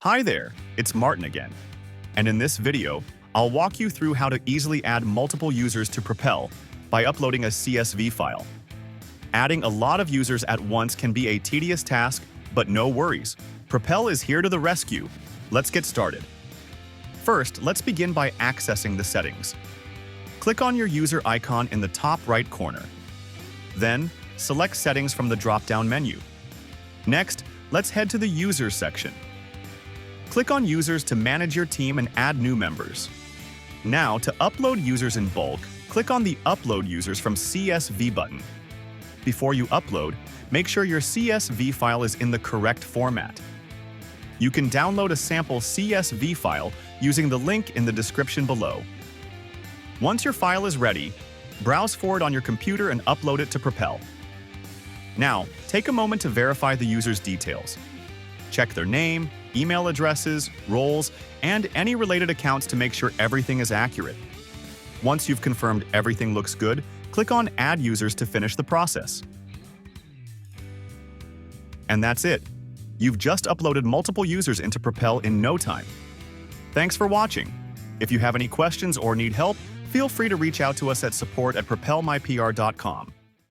Hi there, it's Martin again. And in this video, I'll walk you through how to easily add multiple users to Propel by uploading a CSV file. Adding a lot of users at once can be a tedious task, but no worries. Propel is here to the rescue. Let's get started. First, let's begin by accessing the settings. Click on your user icon in the top right corner. Then, select Settings from the drop-down menu. Next, let's head to the Users section. Click on Users to manage your team and add new members. Now, to upload users in bulk, click on the Upload Users from CSV button. Before you upload, make sure your CSV file is in the correct format. You can download a sample CSV file using the link in the description below. Once your file is ready, browse for it on your computer and upload it to Propel. Now, take a moment to verify the user's details. Check their name, email addresses, roles, and any related accounts to make sure everything is accurate. Once you've confirmed everything looks good, click on Add Users to finish the process. And that's it. You've just uploaded multiple users into Propel in no time. Thanks for watching. If you have any questions or need help, feel free to reach out to us at support@propelmypr.com.